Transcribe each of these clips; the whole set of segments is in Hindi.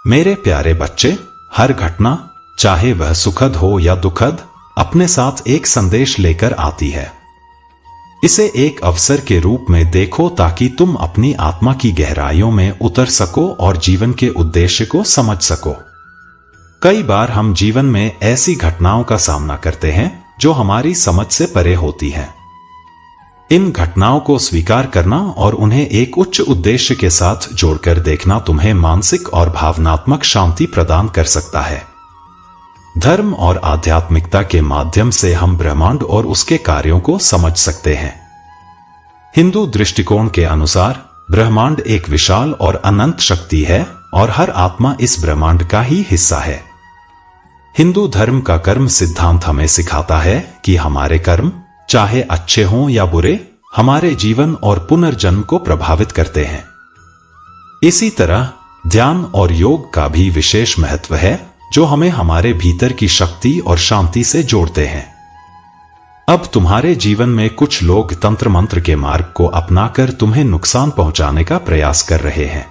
मेरे प्यारे बच्चे, हर घटना, चाहे वह सुखद हो या दुखद, अपने साथ एक संदेश लेकर आती है। इसे एक अवसर के रूप में देखो ताकि तुम अपनी आत्मा की गहराइयों में उतर सको और जीवन के उद्देश्य को समझ सको। कई बार हम जीवन में ऐसी घटनाओं का सामना करते हैं जो हमारी समझ से परे होती हैं। इन घटनाओं को स्वीकार करना और उन्हें एक उच्च उद्देश्य के साथ जोड़कर देखना तुम्हें मानसिक और भावनात्मक शांति प्रदान कर सकता है। धर्म और आध्यात्मिकता के माध्यम से हम ब्रह्मांड और उसके कार्यों को समझ सकते हैं। हिंदू दृष्टिकोण के अनुसार ब्रह्मांड एक विशाल और अनंत शक्ति है और हर आत्मा इस ब्रह्मांड का ही हिस्सा है। हिंदू धर्म का कर्म सिद्धांत हमें सिखाता है कि हमारे कर्म, चाहे अच्छे हों या बुरे, हमारे जीवन और पुनर्जन्म को प्रभावित करते हैं। इसी तरह ध्यान और योग का भी विशेष महत्व है जो हमें हमारे भीतर की शक्ति और शांति से जोड़ते हैं। अब तुम्हारे जीवन में कुछ लोग तंत्र मंत्र के मार्ग को अपनाकर तुम्हें नुकसान पहुंचाने का प्रयास कर रहे हैं,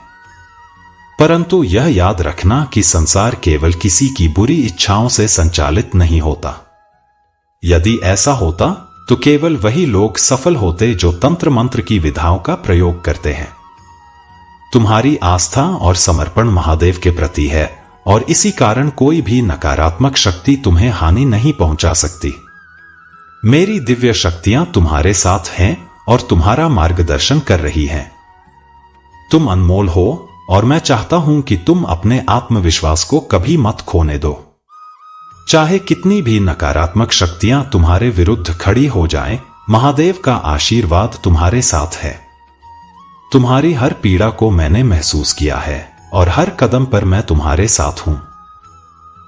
परंतु यह याद रखना कि संसार केवल किसी की बुरी इच्छाओं से संचालित नहीं होता। यदि ऐसा होता तो केवल वही लोग सफल होते जो तंत्र मंत्र की विधाओं का प्रयोग करते हैं। तुम्हारी आस्था और समर्पण महादेव के प्रति है और इसी कारण कोई भी नकारात्मक शक्ति तुम्हें हानि नहीं पहुंचा सकती। मेरी दिव्य शक्तियां तुम्हारे साथ हैं और तुम्हारा मार्गदर्शन कर रही हैं। तुम अनमोल हो और मैं चाहता हूं कि तुम अपने आत्मविश्वास को कभी मत खोने दो। चाहे कितनी भी नकारात्मक शक्तियां तुम्हारे विरुद्ध खड़ी हो जाएं, महादेव का आशीर्वाद तुम्हारे साथ है। तुम्हारी हर पीड़ा को मैंने महसूस किया है और हर कदम पर मैं तुम्हारे साथ हूं।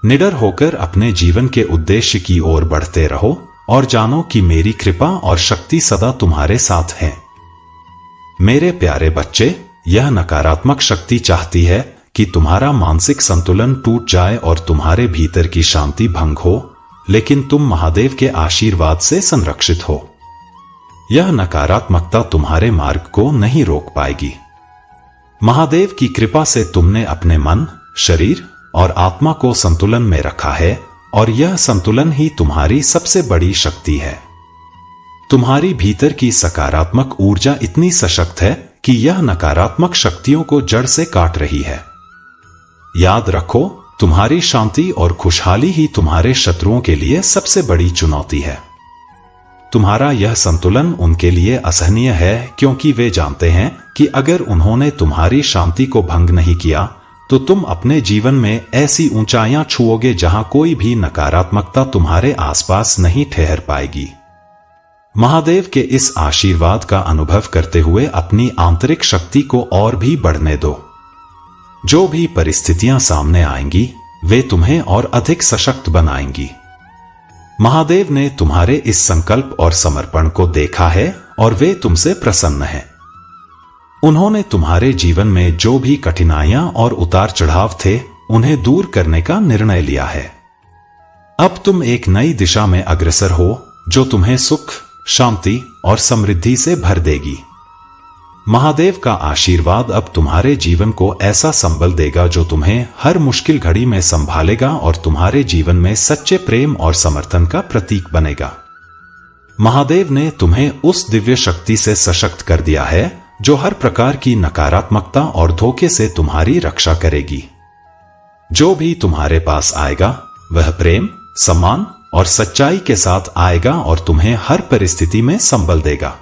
निडर होकर अपने जीवन के उद्देश्य की ओर बढ़ते रहो और जानो कि मेरी कृपा और शक्ति सदा तुम्हारे साथ है। मेरे प्यारे बच्चे, यह नकारात्मक शक्ति चाहती है कि तुम्हारा मानसिक संतुलन टूट जाए और तुम्हारे भीतर की शांति भंग हो, लेकिन तुम महादेव के आशीर्वाद से संरक्षित हो। यह नकारात्मकता तुम्हारे मार्ग को नहीं रोक पाएगी। महादेव की कृपा से तुमने अपने मन, शरीर और आत्मा को संतुलन में रखा है और यह संतुलन ही तुम्हारी सबसे बड़ी शक्ति है। तुम्हारी भीतर की सकारात्मक ऊर्जा इतनी सशक्त है कि यह नकारात्मक शक्तियों को जड़ से काट रही है। याद रखो, तुम्हारी शांति और खुशहाली ही तुम्हारे शत्रुओं के लिए सबसे बड़ी चुनौती है। तुम्हारा यह संतुलन उनके लिए असहनीय है क्योंकि वे जानते हैं कि अगर उन्होंने तुम्हारी शांति को भंग नहीं किया तो तुम अपने जीवन में ऐसी ऊंचाइयां छुओगे जहां कोई भी नकारात्मकता तुम्हारे आसपास नहीं ठहर पाएगी। महादेव के इस आशीर्वाद का अनुभव करते हुए अपनी आंतरिक शक्ति को और भी बढ़ने दो। जो भी परिस्थितियां सामने आएंगी वे तुम्हें और अधिक सशक्त बनाएंगी। महादेव ने तुम्हारे इस संकल्प और समर्पण को देखा है और वे तुमसे प्रसन्न हैं। उन्होंने तुम्हारे जीवन में जो भी कठिनाइयां और उतार चढ़ाव थे उन्हें दूर करने का निर्णय लिया है। अब तुम एक नई दिशा में अग्रसर हो जो तुम्हें सुख, शांति और समृद्धि से भर देगी। महादेव का आशीर्वाद अब तुम्हारे जीवन को ऐसा संबल देगा जो तुम्हें हर मुश्किल घड़ी में संभालेगा और तुम्हारे जीवन में सच्चे प्रेम और समर्थन का प्रतीक बनेगा। महादेव ने तुम्हें उस दिव्य शक्ति से सशक्त कर दिया है जो हर प्रकार की नकारात्मकता और धोखे से तुम्हारी रक्षा करेगी। जो भी तुम्हारे पास आएगा वह प्रेम, सम्मान और सच्चाई के साथ आएगा और तुम्हें हर परिस्थिति में संबल देगा।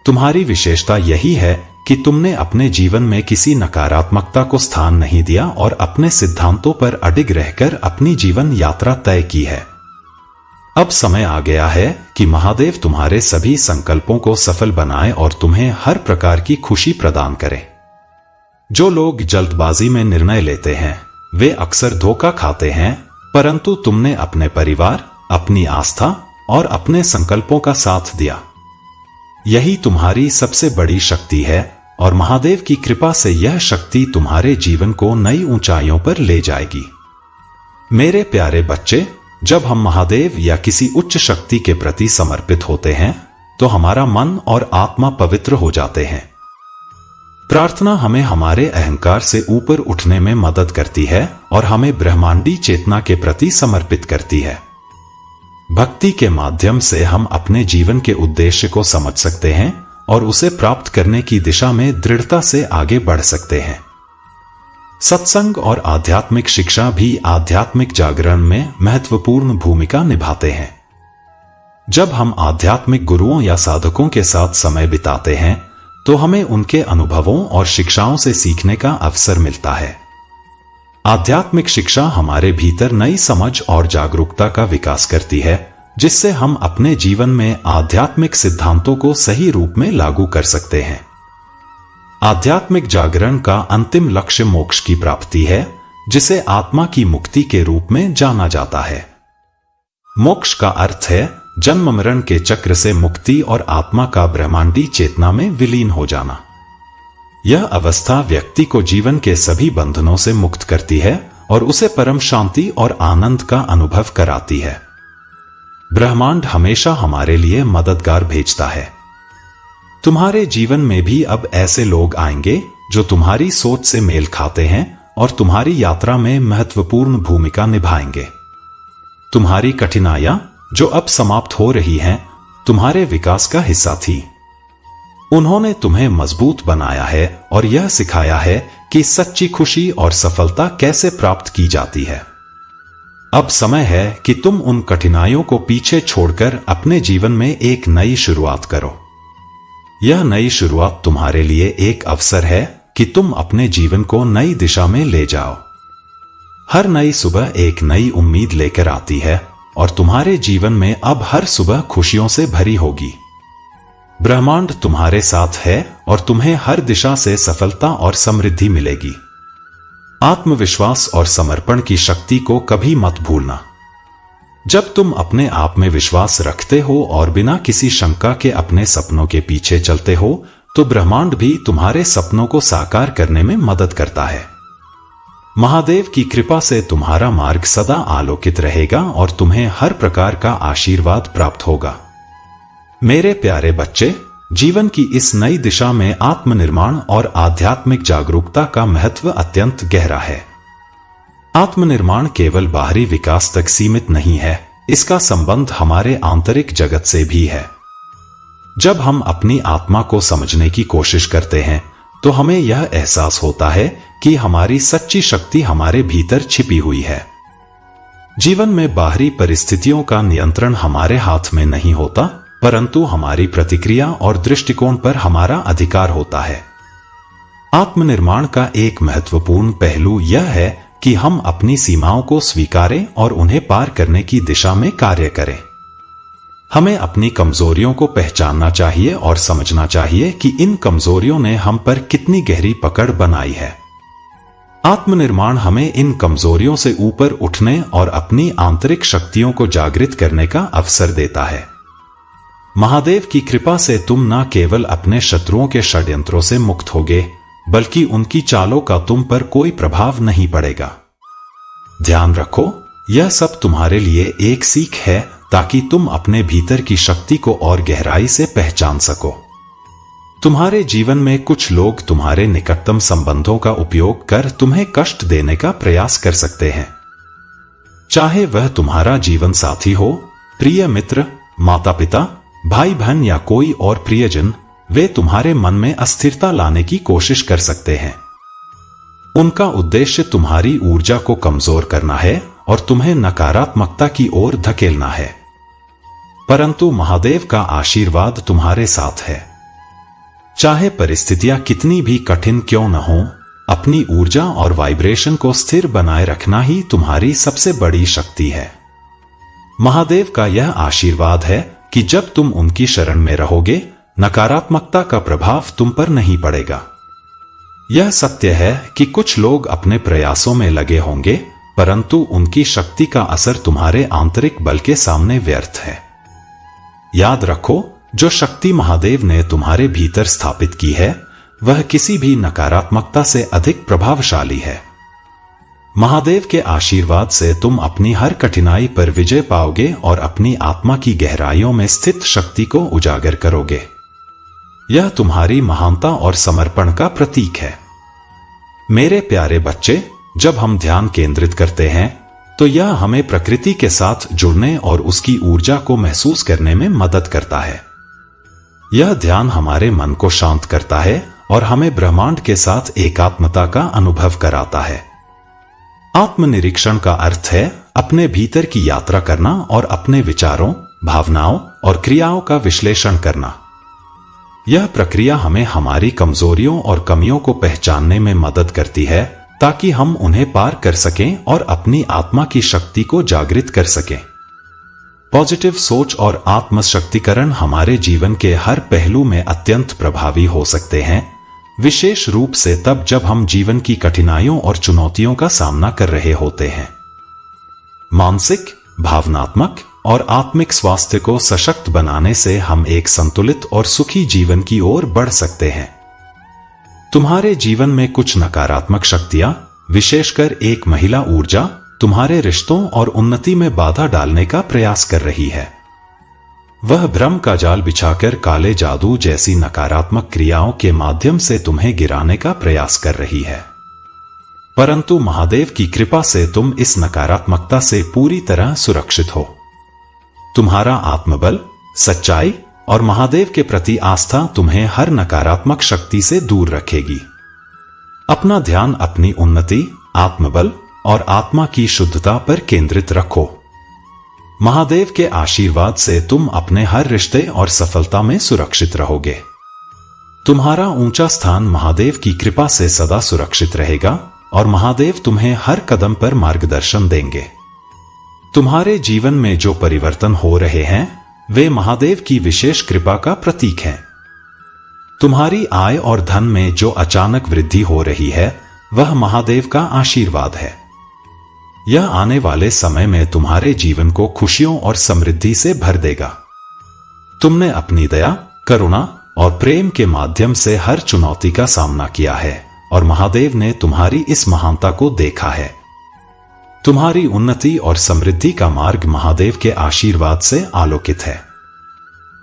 तुम्हारी विशेषता यही है कि तुमने अपने जीवन में किसी नकारात्मकता को स्थान नहीं दिया और अपने सिद्धांतों पर अडिग रहकर अपनी जीवन यात्रा तय की है। अब समय आ गया है कि महादेव तुम्हारे सभी संकल्पों को सफल बनाए और तुम्हें हर प्रकार की खुशी प्रदान करे। जो लोग जल्दबाजी में निर्णय लेते हैं वे अक्सर धोखा खाते हैं, परंतु तुमने अपने परिवार, अपनी आस्था और अपने संकल्पों का साथ दिया। यही तुम्हारी सबसे बड़ी शक्ति है और महादेव की कृपा से यह शक्ति तुम्हारे जीवन को नई ऊंचाइयों पर ले जाएगी। मेरे प्यारे बच्चे, जब हम महादेव या किसी उच्च शक्ति के प्रति समर्पित होते हैं तो हमारा मन और आत्मा पवित्र हो जाते हैं। प्रार्थना हमें हमारे अहंकार से ऊपर उठने में मदद करती है और हमें ब्रह्मांडी चेतना के प्रति समर्पित करती है। भक्ति के माध्यम से हम अपने जीवन के उद्देश्य को समझ सकते हैं और उसे प्राप्त करने की दिशा में दृढ़ता से आगे बढ़ सकते हैं। सत्संग और आध्यात्मिक शिक्षा भी आध्यात्मिक जागरण में महत्वपूर्ण भूमिका निभाते हैं। जब हम आध्यात्मिक गुरुओं या साधकों के साथ समय बिताते हैं तो हमें उनके अनुभवों और शिक्षाओं से सीखने का अवसर मिलता है। आध्यात्मिक शिक्षा हमारे भीतर नई समझ और जागरूकता का विकास करती है, जिससे हम अपने जीवन में आध्यात्मिक सिद्धांतों को सही रूप में लागू कर सकते हैं। आध्यात्मिक जागरण का अंतिम लक्ष्य मोक्ष की प्राप्ति है, जिसे आत्मा की मुक्ति के रूप में जाना जाता है। मोक्ष का अर्थ है जन्म मरण के चक्र से मुक्ति और आत्मा का ब्रह्मांडी चेतना में विलीन हो जाना। यह अवस्था व्यक्ति को जीवन के सभी बंधनों से मुक्त करती है और उसे परम शांति और आनंद का अनुभव कराती है। ब्रह्मांड हमेशा हमारे लिए मददगार भेजता है। तुम्हारे जीवन में भी अब ऐसे लोग आएंगे जो तुम्हारी सोच से मेल खाते हैं और तुम्हारी यात्रा में महत्वपूर्ण भूमिका निभाएंगे। तुम्हारी कठिनाइयां जो अब समाप्त हो रही हैं, तुम्हारे विकास का हिस्सा थी। उन्होंने तुम्हें मजबूत बनाया है और यह सिखाया है कि सच्ची खुशी और सफलता कैसे प्राप्त की जाती है। अब समय है कि तुम उन कठिनाइयों को पीछे छोड़कर अपने जीवन में एक नई शुरुआत करो। यह नई शुरुआत तुम्हारे लिए एक अवसर है कि तुम अपने जीवन को नई दिशा में ले जाओ। हर नई सुबह एक नई उम्मीद लेकर आती है और तुम्हारे जीवन में अब हर सुबह खुशियों से भरी होगी। ब्रह्मांड तुम्हारे साथ है और तुम्हें हर दिशा से सफलता और समृद्धि मिलेगी। आत्मविश्वास और समर्पण की शक्ति को कभी मत भूलना। जब तुम अपने आप में विश्वास रखते हो और बिना किसी शंका के अपने सपनों के पीछे चलते हो, तो ब्रह्मांड भी तुम्हारे सपनों को साकार करने में मदद करता है। महादेव की कृपा से तुम्हारा मार्ग सदा आलोकित रहेगा और तुम्हें हर प्रकार का आशीर्वाद प्राप्त होगा। मेरे प्यारे बच्चे, जीवन की इस नई दिशा में आत्मनिर्माण और आध्यात्मिक जागरूकता का महत्व अत्यंत गहरा है। आत्मनिर्माण केवल बाहरी विकास तक सीमित नहीं है, इसका संबंध हमारे आंतरिक जगत से भी है। जब हम अपनी आत्मा को समझने की कोशिश करते हैं तो हमें यह एहसास होता है कि हमारी सच्ची शक्ति हमारे भीतर छिपी हुई है। जीवन में बाहरी परिस्थितियों का नियंत्रण हमारे हाथ में नहीं होता, परंतु हमारी प्रतिक्रिया और दृष्टिकोण पर हमारा अधिकार होता है। आत्मनिर्माण का एक महत्वपूर्ण पहलू यह है कि हम अपनी सीमाओं को स्वीकारें और उन्हें पार करने की दिशा में कार्य करें। हमें अपनी कमजोरियों को पहचानना चाहिए और समझना चाहिए कि इन कमजोरियों ने हम पर कितनी गहरी पकड़ बनाई है। आत्मनिर्माण हमें इन कमजोरियों से ऊपर उठने और अपनी आंतरिक शक्तियों को जागृत करने का अवसर देता है। महादेव की कृपा से तुम न केवल अपने शत्रुओं के षड्यंत्रों से मुक्त होगे, बल्कि उनकी चालों का तुम पर कोई प्रभाव नहीं पड़ेगा। ध्यान रखो, यह सब तुम्हारे लिए एक सीख है ताकि तुम अपने भीतर की शक्ति को और गहराई से पहचान सको। तुम्हारे जीवन में कुछ लोग तुम्हारे निकटतम संबंधों का उपयोग कर तुम्हें कष्ट देने का प्रयास कर सकते हैं। चाहे वह तुम्हारा जीवन साथी हो, प्रिय मित्र, माता पिता, भाई बहन या कोई और प्रियजन, वे तुम्हारे मन में अस्थिरता लाने की कोशिश कर सकते हैं। उनका उद्देश्य तुम्हारी ऊर्जा को कमजोर करना है और तुम्हें नकारात्मकता की ओर धकेलना है। परंतु महादेव का आशीर्वाद तुम्हारे साथ है। चाहे परिस्थितियां कितनी भी कठिन क्यों न हो, अपनी ऊर्जा और वाइब्रेशन को स्थिर बनाए रखना ही तुम्हारी सबसे बड़ी शक्ति है। महादेव का यह आशीर्वाद है कि जब तुम उनकी शरण में रहोगे, नकारात्मकता का प्रभाव तुम पर नहीं पड़ेगा। यह सत्य है कि कुछ लोग अपने प्रयासों में लगे होंगे, परंतु उनकी शक्ति का असर तुम्हारे आंतरिक बल के सामने व्यर्थ है। याद रखो, जो शक्ति महादेव ने तुम्हारे भीतर स्थापित की है, वह किसी भी नकारात्मकता से अधिक प्रभावशाली है। महादेव के आशीर्वाद से तुम अपनी हर कठिनाई पर विजय पाओगे और अपनी आत्मा की गहराइयों में स्थित शक्ति को उजागर करोगे। यह तुम्हारी महानता और समर्पण का प्रतीक है। मेरे प्यारे बच्चे, जब हम ध्यान केंद्रित करते हैं तो यह हमें प्रकृति के साथ जुड़ने और उसकी ऊर्जा को महसूस करने में मदद करता है। यह ध्यान हमारे मन को शांत करता है और हमें ब्रह्मांड के साथ एकात्मता का अनुभव कराता है। आत्मनिरीक्षण का अर्थ है अपने भीतर की यात्रा करना और अपने विचारों, भावनाओं और क्रियाओं का विश्लेषण करना। यह प्रक्रिया हमें हमारी कमजोरियों और कमियों को पहचानने में मदद करती है ताकि हम उन्हें पार कर सकें और अपनी आत्मा की शक्ति को जागृत कर सकें। पॉजिटिव सोच और आत्मशक्तिकरण हमारे जीवन के हर पहलू में अत्यंत प्रभावी हो सकते हैं, विशेष रूप से तब जब हम जीवन की कठिनाइयों और चुनौतियों का सामना कर रहे होते हैं। मानसिक, भावनात्मक और आत्मिक स्वास्थ्य को सशक्त बनाने से हम एक संतुलित और सुखी जीवन की ओर बढ़ सकते हैं। तुम्हारे जीवन में कुछ नकारात्मक शक्तियां, विशेषकर एक महिला ऊर्जा, तुम्हारे रिश्तों और उन्नति में बाधा डालने का प्रयास कर रही है। वह भ्रम का जाल बिछाकर काले जादू जैसी नकारात्मक क्रियाओं के माध्यम से तुम्हें गिराने का प्रयास कर रही है। परंतु महादेव की कृपा से तुम इस नकारात्मकता से पूरी तरह सुरक्षित हो। तुम्हारा आत्मबल, सच्चाई और महादेव के प्रति आस्था तुम्हें हर नकारात्मक शक्ति से दूर रखेगी। अपना ध्यान अपनी उन्नति, आत्मबल और आत्मा की शुद्धता पर केंद्रित रखो। महादेव के आशीर्वाद से तुम अपने हर रिश्ते और सफलता में सुरक्षित रहोगे। तुम्हारा ऊंचा स्थान महादेव की कृपा से सदा सुरक्षित रहेगा और महादेव तुम्हें हर कदम पर मार्गदर्शन देंगे। तुम्हारे जीवन में जो परिवर्तन हो रहे हैं वे महादेव की विशेष कृपा का प्रतीक हैं। तुम्हारी आय और धन में जो अचानक वृद्धि हो रही है वह महादेव का आशीर्वाद है। यह आने वाले समय में तुम्हारे जीवन को खुशियों और समृद्धि से भर देगा। तुमने अपनी दया, करुणा और प्रेम के माध्यम से हर चुनौती का सामना किया है और महादेव ने तुम्हारी इस महानता को देखा है। तुम्हारी उन्नति और समृद्धि का मार्ग महादेव के आशीर्वाद से आलोकित है।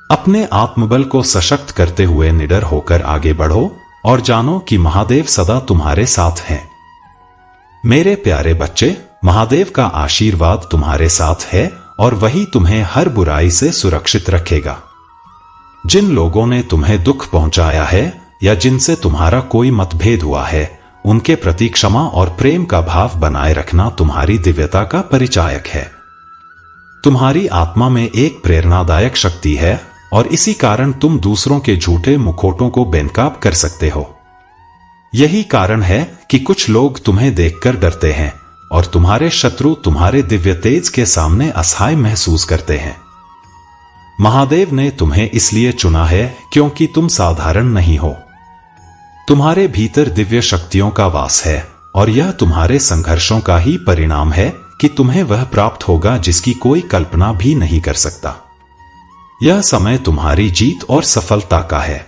अपने आत्मबल को सशक्त करते हुए निडर होकर आगे बढ़ो और जानो कि महादेव सदा तुम्हारे साथ हैं। मेरे प्यारे बच्चे, महादेव का आशीर्वाद तुम्हारे साथ है और वही तुम्हें हर बुराई से सुरक्षित रखेगा। जिन लोगों ने तुम्हें दुख पहुंचाया है या जिनसे तुम्हारा कोई मतभेद हुआ है, उनके प्रति क्षमा और प्रेम का भाव बनाए रखना तुम्हारी दिव्यता का परिचायक है। तुम्हारी आत्मा में एक प्रेरणादायक शक्ति है और इसी कारण तुम दूसरों के झूठे मुखौटों को बेनकाब कर सकते हो। यही कारण है कि कुछ लोग तुम्हें देखकर डरते हैं और तुम्हारे शत्रु तुम्हारे दिव्य तेज के सामने असहाय महसूस करते हैं। महादेव ने तुम्हें इसलिए चुना है क्योंकि तुम साधारण नहीं हो। तुम्हारे भीतर दिव्य शक्तियों का वास है और यह तुम्हारे संघर्षों का ही परिणाम है कि तुम्हें वह प्राप्त होगा जिसकी कोई कल्पना भी नहीं कर सकता। यह समय तुम्हारी जीत और सफलता का है।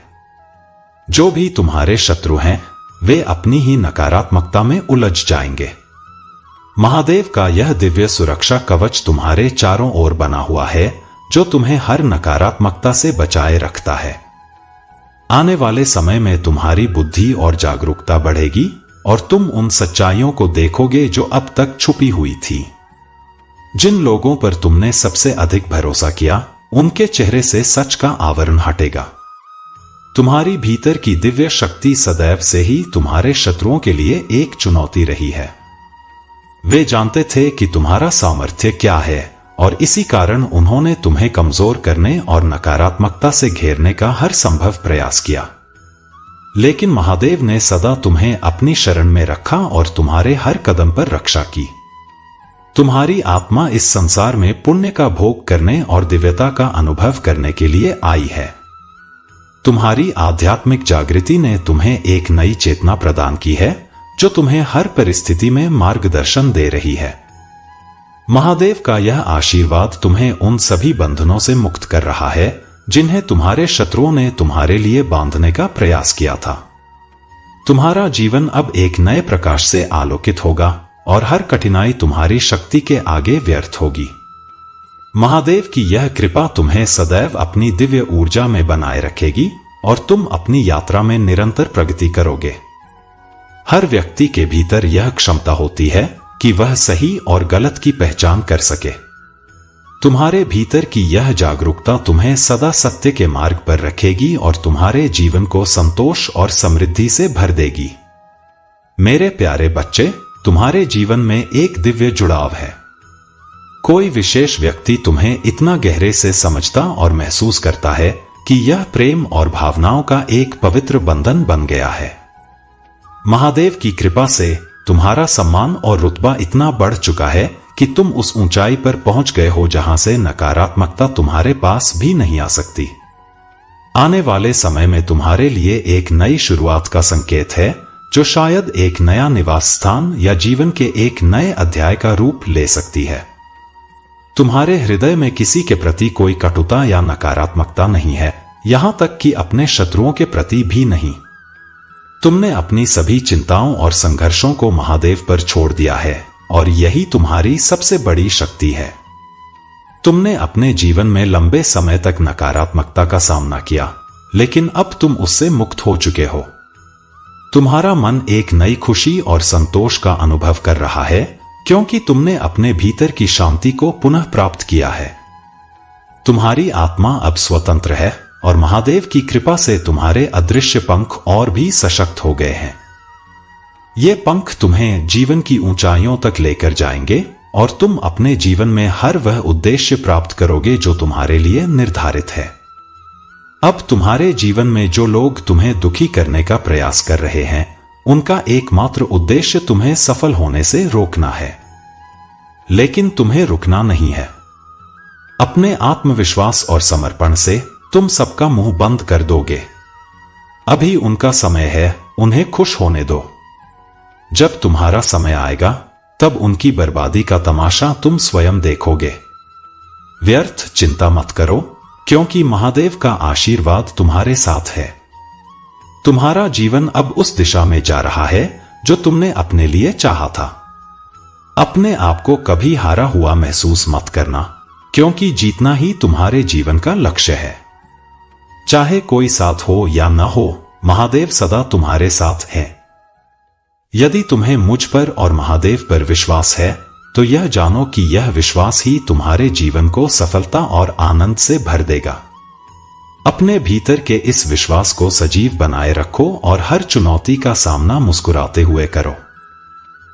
जो भी तुम्हारे शत्रु हैं वे अपनी ही नकारात्मकता में उलझ जाएंगे। महादेव का यह दिव्य सुरक्षा कवच तुम्हारे चारों ओर बना हुआ है जो तुम्हें हर नकारात्मकता से बचाए रखता है। आने वाले समय में तुम्हारी बुद्धि और जागरूकता बढ़ेगी और तुम उन सच्चाइयों को देखोगे जो अब तक छुपी हुई थी। जिन लोगों पर तुमने सबसे अधिक भरोसा किया उनके चेहरे से सच का आवरण हटेगा। तुम्हारी भीतर की दिव्य शक्ति सदैव से ही तुम्हारे शत्रुओं के लिए एक चुनौती रही है। वे जानते थे कि तुम्हारा सामर्थ्य क्या है और इसी कारण उन्होंने तुम्हें कमजोर करने और नकारात्मकता से घेरने का हर संभव प्रयास किया। लेकिन महादेव ने सदा तुम्हें अपनी शरण में रखा और तुम्हारे हर कदम पर रक्षा की। तुम्हारी आत्मा इस संसार में पुण्य का भोग करने और दिव्यता का अनुभव करने के लिए आई है। तुम्हारी आध्यात्मिक जागृति ने तुम्हें एक नई चेतना प्रदान की है जो तुम्हें हर परिस्थिति में मार्गदर्शन दे रही है। महादेव का यह आशीर्वाद तुम्हें उन सभी बंधनों से मुक्त कर रहा है जिन्हें तुम्हारे शत्रुओं ने तुम्हारे लिए बांधने का प्रयास किया था। तुम्हारा जीवन अब एक नए प्रकाश से आलोकित होगा और हर कठिनाई तुम्हारी शक्ति के आगे व्यर्थ होगी। महादेव की यह कृपा तुम्हें सदैव अपनी दिव्य ऊर्जा में बनाए रखेगी और तुम अपनी यात्रा में निरंतर प्रगति करोगे। हर व्यक्ति के भीतर यह क्षमता होती है कि वह सही और गलत की पहचान कर सके। तुम्हारे भीतर की यह जागरूकता तुम्हें सदा सत्य के मार्ग पर रखेगी और तुम्हारे जीवन को संतोष और समृद्धि से भर देगी। मेरे प्यारे बच्चे, तुम्हारे जीवन में एक दिव्य जुड़ाव है। कोई विशेष व्यक्ति तुम्हें इतना गहरे से समझता और महसूस करता है कि यह प्रेम और भावनाओं का एक पवित्र बंधन बन गया है। महादेव की कृपा से तुम्हारा सम्मान और रुतबा इतना बढ़ चुका है कि तुम उस ऊंचाई पर पहुंच गए हो जहां से नकारात्मकता तुम्हारे पास भी नहीं आ सकती। आने वाले समय में तुम्हारे लिए एक नई शुरुआत का संकेत है, जो शायद एक नया निवास स्थान या जीवन के एक नए अध्याय का रूप ले सकती है। तुम्हारे हृदय में किसी के प्रति कोई कटुता या नकारात्मकता नहीं है, यहां तक कि अपने शत्रुओं के प्रति भी नहीं। तुमने अपनी सभी चिंताओं और संघर्षों को महादेव पर छोड़ दिया है और यही तुम्हारी सबसे बड़ी शक्ति है। तुमने अपने जीवन में लंबे समय तक नकारात्मकता का सामना किया, लेकिन अब तुम उससे मुक्त हो चुके हो। तुम्हारा मन एक नई खुशी और संतोष का अनुभव कर रहा है, क्योंकि तुमने अपने भीतर की शांति को पुनः प्राप्त किया है। तुम्हारी आत्मा अब स्वतंत्र है और महादेव की कृपा से तुम्हारे अदृश्य पंख और भी सशक्त हो गए हैं। ये पंख तुम्हें जीवन की ऊंचाइयों तक लेकर जाएंगे और तुम अपने जीवन में हर वह उद्देश्य प्राप्त करोगे जो तुम्हारे लिए निर्धारित है। अब तुम्हारे जीवन में जो लोग तुम्हें दुखी करने का प्रयास कर रहे हैं, उनका एकमात्र उद्देश्य तुम्हें सफल होने से रोकना है, लेकिन तुम्हें रुकना नहीं है। अपने आत्मविश्वास और समर्पण से तुम सबका मुंह बंद कर दोगे। अभी उनका समय है, उन्हें खुश होने दो। जब तुम्हारा समय आएगा, तब उनकी बर्बादी का तमाशा तुम स्वयं देखोगे। व्यर्थ चिंता मत करो, क्योंकि महादेव का आशीर्वाद तुम्हारे साथ है। तुम्हारा जीवन अब उस दिशा में जा रहा है जो तुमने अपने लिए चाहा था। अपने आप को कभी हारा हुआ महसूस मत करना, क्योंकि जीतना ही तुम्हारे जीवन का लक्ष्य है। चाहे कोई साथ हो या न हो, महादेव सदा तुम्हारे साथ है। यदि तुम्हें मुझ पर और महादेव पर विश्वास है, तो यह जानो कि यह विश्वास ही तुम्हारे जीवन को सफलता और आनंद से भर देगा। अपने भीतर के इस विश्वास को सजीव बनाए रखो और हर चुनौती का सामना मुस्कुराते हुए करो।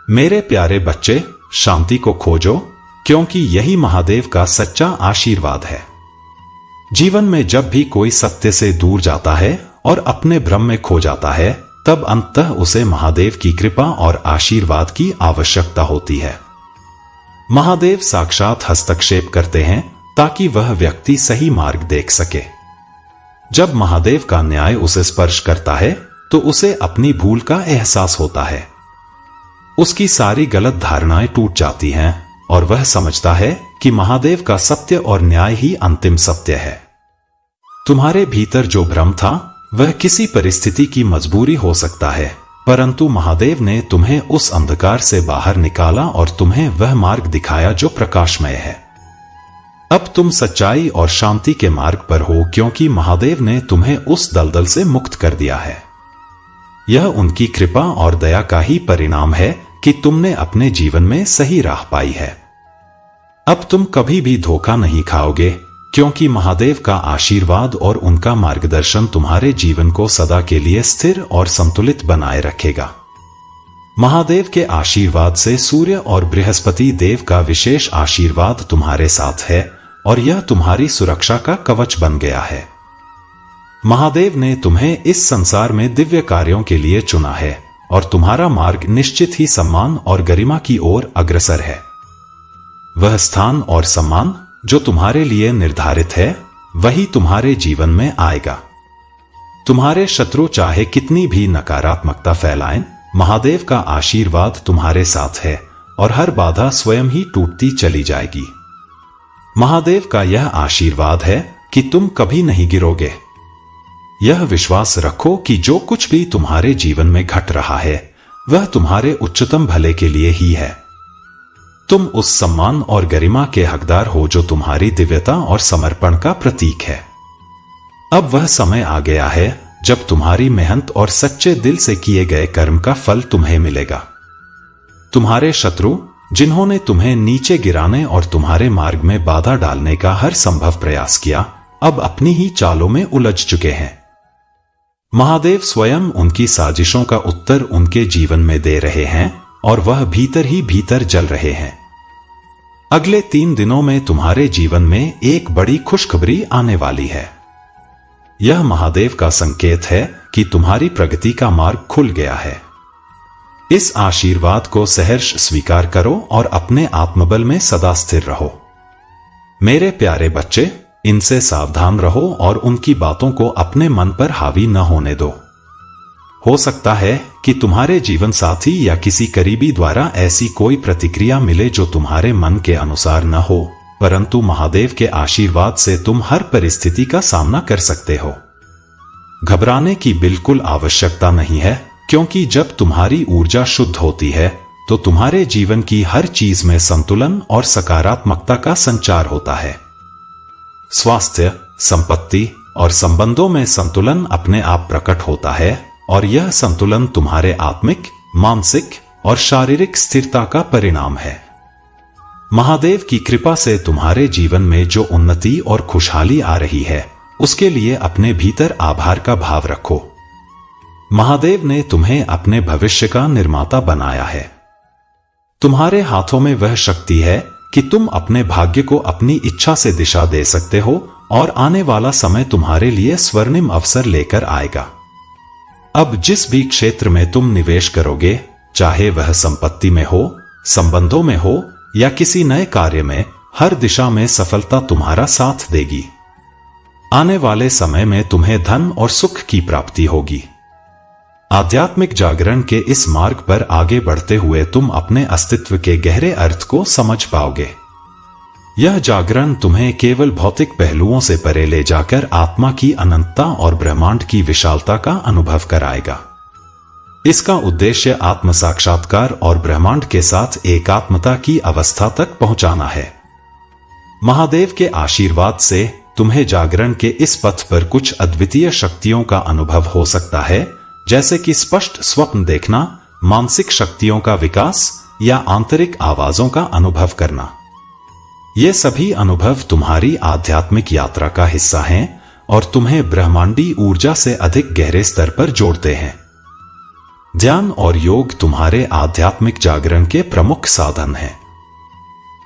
मेरे प्यारे बच्चे, शांति को खोजो, क्योंकि यही महादेव का सच्चा आशीर्वाद है। जीवन में जब भी कोई सत्य से दूर जाता है और अपने भ्रम में खो जाता है, तब अंततः उसे महादेव की कृपा और आशीर्वाद की आवश्यकता होती है। महादेव साक्षात हस्तक्षेप करते हैं ताकि वह व्यक्ति सही मार्ग देख सके। जब महादेव का न्याय उसे स्पर्श करता है, तो उसे अपनी भूल का एहसास होता है। उसकी सारी गलत धारणाएं टूट जाती हैं और वह समझता है कि महादेव का सत्य और न्याय ही अंतिम सत्य है। तुम्हारे भीतर जो भ्रम था, वह किसी परिस्थिति की मजबूरी हो सकता है, परंतु महादेव ने तुम्हें उस अंधकार से बाहर निकाला और तुम्हें वह मार्ग दिखाया जो प्रकाशमय है। अब तुम सच्चाई और शांति के मार्ग पर हो, क्योंकि महादेव ने तुम्हें उस दलदल से मुक्त कर दिया है। यह उनकी कृपा और दया का ही परिणाम है कि तुमने अपने जीवन में सही राह पाई है। अब तुम कभी भी धोखा नहीं खाओगे, क्योंकि महादेव का आशीर्वाद और उनका मार्गदर्शन तुम्हारे जीवन को सदा के लिए स्थिर और संतुलित बनाए रखेगा। महादेव के आशीर्वाद से सूर्य और बृहस्पति देव का विशेष आशीर्वाद तुम्हारे साथ है और यह तुम्हारी सुरक्षा का कवच बन गया है। महादेव ने तुम्हें इस संसार में दिव्य कार्यों के लिए चुना है और तुम्हारा मार्ग निश्चित ही सम्मान और गरिमा की ओर अग्रसर है। वह स्थान और सम्मान जो तुम्हारे लिए निर्धारित है, वही तुम्हारे जीवन में आएगा। तुम्हारे शत्रु चाहे कितनी भी नकारात्मकता फैलाएं, महादेव का आशीर्वाद तुम्हारे साथ है और हर बाधा स्वयं ही टूटती चली जाएगी। महादेव का यह आशीर्वाद है कि तुम कभी नहीं गिरोगे। यह विश्वास रखो कि जो कुछ भी तुम्हारे जीवन में घट रहा है, वह तुम्हारे उच्चतम भले के लिए ही है। तुम उस सम्मान और गरिमा के हकदार हो जो तुम्हारी दिव्यता और समर्पण का प्रतीक है। अब वह समय आ गया है जब तुम्हारी मेहनत और सच्चे दिल से किए गए कर्म का फल तुम्हें मिलेगा। तुम्हारे शत्रु, जिन्होंने तुम्हें नीचे गिराने और तुम्हारे मार्ग में बाधा डालने का हर संभव प्रयास किया, अब अपनी ही चालों में उलझ चुके हैं। महादेव स्वयं उनकी साजिशों का उत्तर उनके जीवन में दे रहे हैं और वह भीतर ही भीतर जल रहे हैं। अगले 3 दिनों में तुम्हारे जीवन में एक बड़ी खुशखबरी आने वाली है। यह महादेव का संकेत है कि तुम्हारी प्रगति का मार्ग खुल गया है। इस आशीर्वाद को सहर्ष स्वीकार करो और अपने आत्मबल में सदा स्थिर रहो। मेरे प्यारे बच्चे, इनसे सावधान रहो और उनकी बातों को अपने मन पर हावी न होने दो। हो सकता है कि तुम्हारे जीवन साथी या किसी करीबी द्वारा ऐसी कोई प्रतिक्रिया मिले जो तुम्हारे मन के अनुसार न हो, परंतु महादेव के आशीर्वाद से तुम हर परिस्थिति का सामना कर सकते हो। घबराने की बिल्कुल आवश्यकता नहीं है, क्योंकि जब तुम्हारी ऊर्जा शुद्ध होती है तो तुम्हारे जीवन की हर चीज में संतुलन और सकारात्मकता का संचार होता है। स्वास्थ्य, संपत्ति और संबंधों में संतुलन अपने आप प्रकट होता है और यह संतुलन तुम्हारे आत्मिक, मानसिक और शारीरिक स्थिरता का परिणाम है। महादेव की कृपा से तुम्हारे जीवन में जो उन्नति और खुशहाली आ रही है, उसके लिए अपने भीतर आभार का भाव रखो। महादेव ने तुम्हें अपने भविष्य का निर्माता बनाया है। तुम्हारे हाथों में वह शक्ति है कि तुम अपने भाग्य को अपनी इच्छा से दिशा दे सकते हो और आने वाला समय तुम्हारे लिए स्वर्णिम अवसर लेकर आएगा। अब जिस भी क्षेत्र में तुम निवेश करोगे, चाहे वह संपत्ति में हो, संबंधों में हो या किसी नए कार्य में, हर दिशा में सफलता तुम्हारा साथ देगी। आने वाले समय में तुम्हें धन और सुख की प्राप्ति होगी। आध्यात्मिक जागरण के इस मार्ग पर आगे बढ़ते हुए तुम अपने अस्तित्व के गहरे अर्थ को समझ पाओगे। यह जागरण तुम्हें केवल भौतिक पहलुओं से परे ले जाकर आत्मा की अनंतता और ब्रह्मांड की विशालता का अनुभव कराएगा। इसका उद्देश्य आत्म साक्षात्कार और ब्रह्मांड के साथ एकात्मता की अवस्था तक पहुंचाना है। महादेव के आशीर्वाद से तुम्हें जागरण के इस पथ पर कुछ अद्वितीय शक्तियों का अनुभव हो सकता है, जैसे कि स्पष्ट स्वप्न देखना, मानसिक शक्तियों का विकास या आंतरिक आवाजों का अनुभव करना। ये सभी अनुभव तुम्हारी आध्यात्मिक यात्रा का हिस्सा हैं और तुम्हें ब्रह्मांडी ऊर्जा से अधिक गहरे स्तर पर जोड़ते हैं। ध्यान और योग तुम्हारे आध्यात्मिक जागरण के प्रमुख साधन हैं।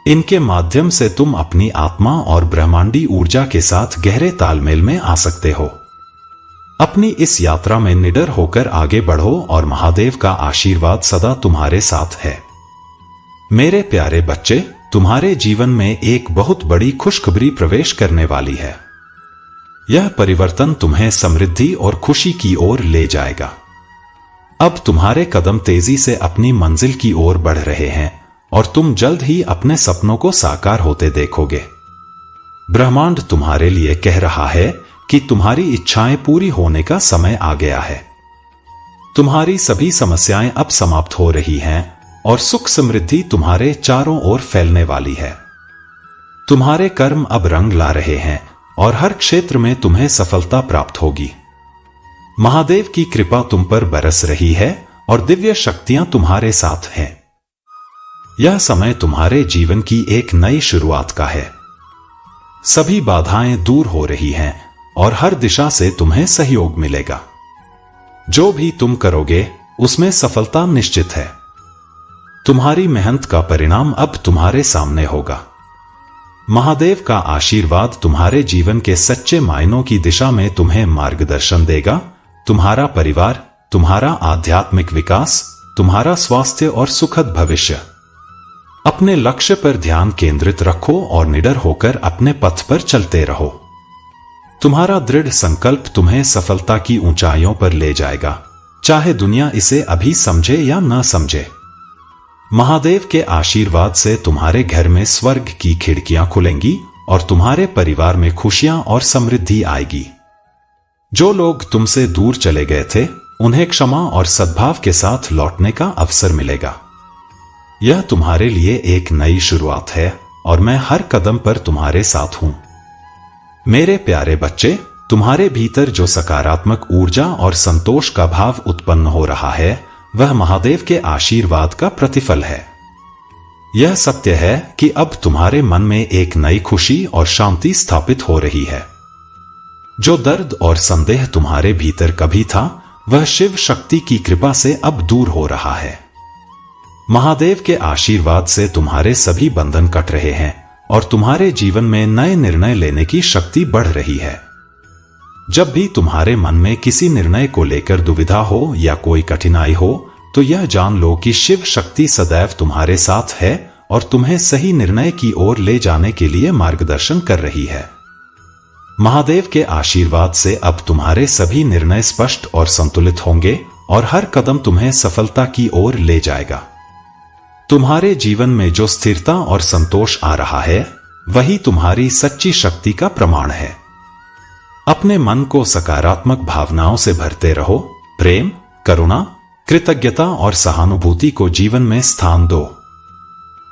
इनके माध्यम से तुम अपनी आत्मा और ब्रह्मांडी ऊर्जा के साथ गहरे तालमेल में आ सकते हो। अपनी इस यात्रा में निडर होकर आगे बढ़ो और महादेव का आशीर्वाद सदा तुम्हारे साथ है। मेरे प्यारे बच्चे, तुम्हारे जीवन में एक बहुत बड़ी खुशखबरी प्रवेश करने वाली है। यह परिवर्तन तुम्हें समृद्धि और खुशी की ओर ले जाएगा। अब तुम्हारे कदम तेजी से अपनी मंजिल की ओर बढ़ रहे हैं और तुम जल्द ही अपने सपनों को साकार होते देखोगे। ब्रह्मांड तुम्हारे लिए कह रहा है कि तुम्हारी इच्छाएं पूरी होने का समय आ गया है। तुम्हारी सभी समस्याएं अब समाप्त हो रही हैं और सुख समृद्धि तुम्हारे चारों ओर फैलने वाली है। तुम्हारे कर्म अब रंग ला रहे हैं और हर क्षेत्र में तुम्हें सफलता प्राप्त होगी। महादेव की कृपा तुम पर बरस रही है और दिव्य शक्तियां तुम्हारे साथ हैं। यह समय तुम्हारे जीवन की एक नई शुरुआत का है। सभी बाधाएं दूर हो रही हैं और हर दिशा से तुम्हें सहयोग मिलेगा। जो भी तुम करोगे उसमें सफलता निश्चित है। तुम्हारी मेहनत का परिणाम अब तुम्हारे सामने होगा। महादेव का आशीर्वाद तुम्हारे जीवन के सच्चे मायनों की दिशा में तुम्हें मार्गदर्शन देगा। तुम्हारा परिवार, तुम्हारा आध्यात्मिक विकास, तुम्हारा स्वास्थ्य और सुखद भविष्य। अपने लक्ष्य पर ध्यान केंद्रित रखो और निडर होकर अपने पथ पर चलते रहो। तुम्हारा दृढ़ संकल्प तुम्हें सफलता की ऊंचाइयों पर ले जाएगा, चाहे दुनिया इसे अभी समझे या न समझे। महादेव के आशीर्वाद से तुम्हारे घर में स्वर्ग की खिड़कियां खुलेंगी और तुम्हारे परिवार में खुशियां और समृद्धि आएगी। जो लोग तुमसे दूर चले गए थे, उन्हें क्षमा और सद्भाव के साथ लौटने का अवसर मिलेगा। यह तुम्हारे लिए एक नई शुरुआत है और मैं हर कदम पर तुम्हारे साथ हूं। मेरे प्यारे बच्चे, तुम्हारे भीतर जो सकारात्मक ऊर्जा और संतोष का भाव उत्पन्न हो रहा है वह महादेव के आशीर्वाद का प्रतिफल है। यह सत्य है कि अब तुम्हारे मन में एक नई खुशी और शांति स्थापित हो रही है। जो दर्द और संदेह तुम्हारे भीतर कभी था वह शिव शक्ति की कृपा से अब दूर हो रहा है। महादेव के आशीर्वाद से तुम्हारे सभी बंधन कट रहे हैं और तुम्हारे जीवन में नए निर्णय लेने की शक्ति बढ़ रही है। जब भी तुम्हारे मन में किसी निर्णय को लेकर दुविधा हो या कोई कठिनाई हो तो यह जान लो कि शिव शक्ति सदैव तुम्हारे साथ है और तुम्हें सही निर्णय की ओर ले जाने के लिए मार्गदर्शन कर रही है। महादेव के आशीर्वाद से अब तुम्हारे सभी निर्णय स्पष्ट और संतुलित होंगे और हर कदम तुम्हें सफलता की ओर ले जाएगा। तुम्हारे जीवन में जो स्थिरता और संतोष आ रहा है वही तुम्हारी सच्ची शक्ति का प्रमाण है। अपने मन को सकारात्मक भावनाओं से भरते रहो। प्रेम, करुणा, कृतज्ञता और सहानुभूति को जीवन में स्थान दो।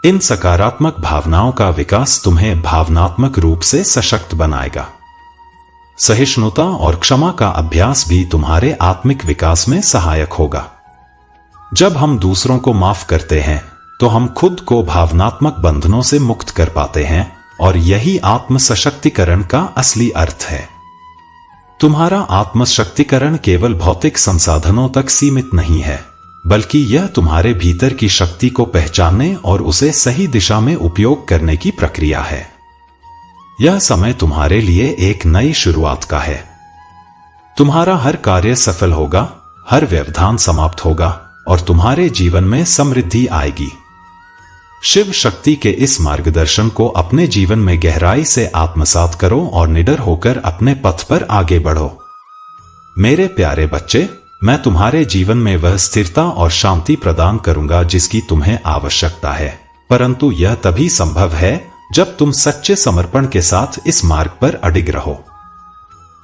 इन सकारात्मक भावनाओं का विकास तुम्हें भावनात्मक रूप से सशक्त बनाएगा। सहिष्णुता और क्षमा का अभ्यास भी तुम्हारे आत्मिक विकास में सहायक होगा। जब हम दूसरों को माफ करते हैं तो हम खुद को भावनात्मक बंधनों से मुक्त कर पाते हैं और यही आत्म सशक्तिकरण का असली अर्थ है। तुम्हारा आत्मशक्तिकरण केवल भौतिक संसाधनों तक सीमित नहीं है, बल्कि यह तुम्हारे भीतर की शक्ति को पहचानने और उसे सही दिशा में उपयोग करने की प्रक्रिया है। यह समय तुम्हारे लिए एक नई शुरुआत का है। तुम्हारा हर कार्य सफल होगा, हर व्यवधान समाप्त होगा और तुम्हारे जीवन में समृद्धि आएगी। शिव शक्ति के इस मार्गदर्शन को अपने जीवन में गहराई से आत्मसात करो और निडर होकर अपने पथ पर आगे बढ़ो। मेरे प्यारे बच्चे, मैं तुम्हारे जीवन में वह स्थिरता और शांति प्रदान करूंगा जिसकी तुम्हें आवश्यकता है, परंतु यह तभी संभव है जब तुम सच्चे समर्पण के साथ इस मार्ग पर अडिग रहो।